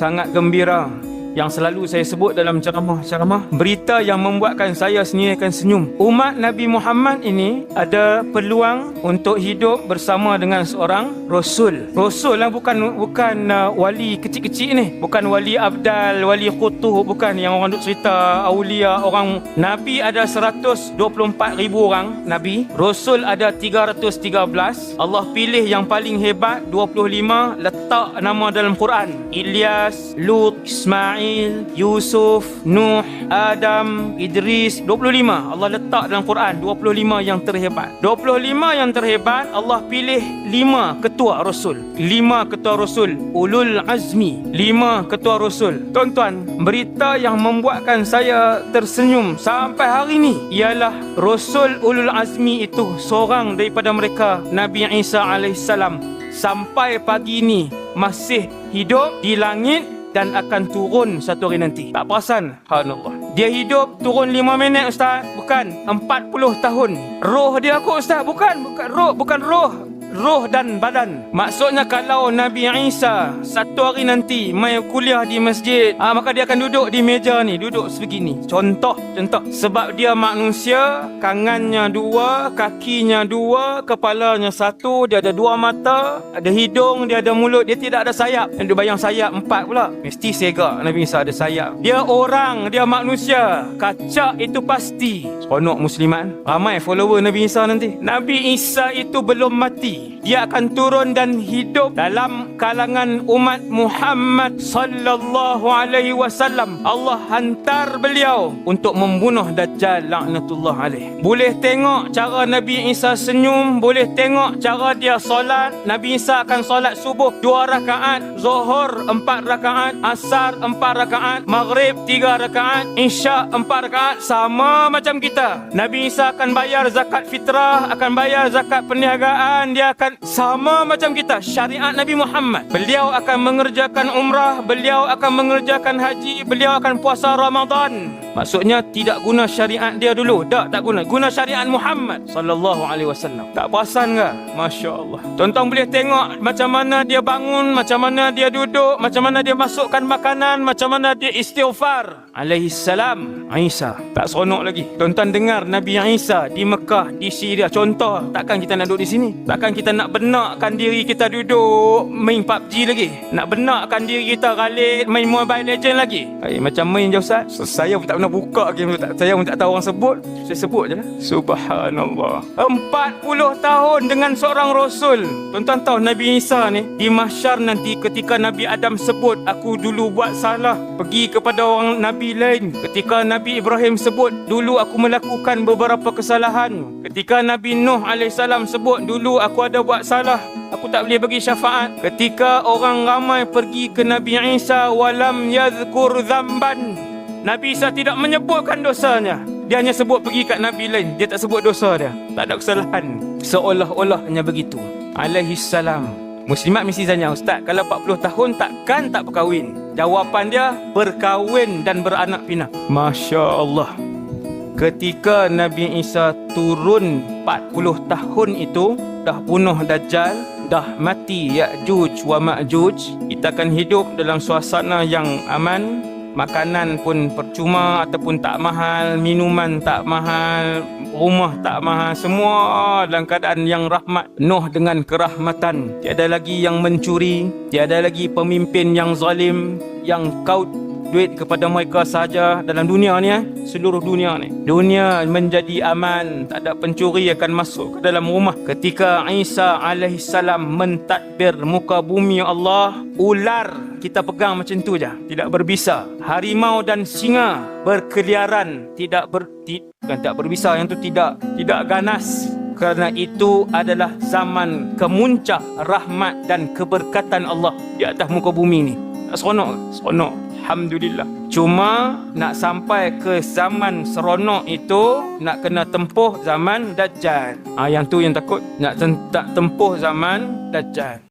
sangat gembira yang selalu saya sebut dalam ceramah-ceramah, berita yang membuatkan saya sendiri akan senyum. Umat Nabi Muhammad ini ada peluang untuk hidup bersama dengan seorang Rasul. Rasul lah, bukan wali kecil-kecil ni, bukan wali abdal, wali qutub, bukan yang orang duk cerita aulia. Orang Nabi ada 124,000 orang Nabi, Rasul ada 313. Allah pilih yang paling hebat 25, letak nama dalam Quran: Ilyas, Lut, Ismail, Yusuf, Nuh, Adam, Idris. 25 Allah letak dalam Quran, 25 yang terhebat. 25 yang terhebat Allah pilih 5 ketua Rasul, 5 ketua Rasul ulul azmi, 5 ketua Rasul. Tuan-tuan, berita yang membuatkan saya tersenyum sampai hari ini ialah Rasul ulul azmi itu, seorang daripada mereka, Nabi Isa alaihissalam, sampai pagi ini masih hidup di langit dan akan turun satu hari nanti. Tak perasan? Subhanallah. Dia hidup turun 5 minit Ustaz? Bukan. 40 tahun. Roh dia kok Ustaz? Bukan roh. Roh dan badan. Maksudnya kalau Nabi Isa satu hari nanti mai kuliah di masjid, maka dia akan duduk di meja ni, duduk sebegini. Contoh. Sebab dia manusia, tangannya 2, kakinya 2, kepalanya 1, dia ada 2 mata, ada hidung, dia ada mulut, dia tidak ada sayap. Dan dia bayang sayap 4 pula. Mesti segak Nabi Isa ada sayap. Dia orang, dia manusia. Kacak itu pasti. Seronok musliman. Ramai follower Nabi Isa nanti. Nabi Isa itu belum mati. Dia akan turun dan hidup dalam kalangan umat Muhammad sallallahu alaihi wasallam. Allah hantar beliau untuk membunuh Dajjal laknatullah alaih. Boleh tengok cara Nabi Isa senyum, boleh tengok cara dia solat. Nabi Isa akan solat subuh 2 rakaat, Zuhur 4 rakaat, Asar 4 rakaat, Maghrib 3 rakaat, Isya 4 rakaat, sama macam kita. Nabi Isa akan bayar zakat fitrah, akan bayar zakat perniagaan, dia akan sama macam kita. Syariat Nabi Muhammad, beliau akan mengerjakan umrah, beliau akan mengerjakan haji, beliau akan puasa Ramadan. Maksudnya tidak guna syariat dia dulu. Tak guna syariat Muhammad sallallahu alaihi wasallam. Tak perasan ke? Masya-Allah. Tuan-tuan boleh tengok macam mana dia bangun, macam mana dia duduk, macam mana dia masukkan makanan, macam mana dia istighfar. Alaihi salam. Isa tak seronok lagi. Tuan-tuan dengar Nabi Isa di Mekah, di Syria. Contoh, takkan kita nak duduk di sini? Takkan kita nak benakkan diri kita duduk main PUBG lagi? Nak benakkan diri kita galik main Mobile Legend lagi? Macam main je Ustaz. Saya pun tak pernah buka game tu. Saya pun tak tahu orang sebut. Saya sebut je lah. Subhanallah. 40 tahun dengan seorang Rasul. Tuan-tuan tahu Nabi Isa ni di mahsyar nanti, ketika Nabi Adam sebut, aku dulu buat salah, pergi kepada orang Nabi lain. Ketika Nabi Ibrahim sebut, dulu aku melakukan beberapa kesalahan. Ketika Nabi Nuh alaihissalam sebut, dulu aku ada buat salah, aku tak boleh bagi syafaat. Ketika orang ramai pergi ke Nabi Isa, walam yadhkur zamban, Nabi Isa tidak menyebutkan dosanya. Dia hanya sebut pergi kat Nabi lain. Dia tak sebut dosa dia. Tak ada kesalahan. Seolah-olahnya begitu. Alaihissalam. Muslimat mesti tanya, Ustaz, kalau 40 tahun takkan tak berkahwin? Jawapan dia, berkahwin dan beranak pinak. Masya Allah. Ketika Nabi Isa turun 40 tahun itu, dah bunuh Dajjal, dah mati Ya'juj wa Ma'juj, kita akan hidup dalam suasana yang aman. Makanan pun percuma ataupun tak mahal, minuman tak mahal, rumah tak mahal, semua dalam keadaan yang rahmat, penuh dengan kerahmatan. Tiada lagi yang mencuri, tiada lagi pemimpin yang zalim, yang kaut duit kepada mereka sahaja dalam dunia ni, seluruh dunia ni. Dunia menjadi aman, tak ada pencuri akan masuk ke dalam rumah. Ketika Isa alaihissalam mentadbir muka bumi Allah, ular kita pegang macam tu je, tidak berbisa. Harimau dan singa berkeliaran, tidak berbisa, yang tu tidak ganas. Kerana itu adalah zaman kemuncak rahmat dan keberkatan Allah di atas muka bumi ni. Seronok? Seronok. Alhamdulillah. Cuma nak sampai ke zaman seronok itu, nak kena tempuh zaman Dajjal. Yang tu yang takut. Nak tempuh zaman Dajjal.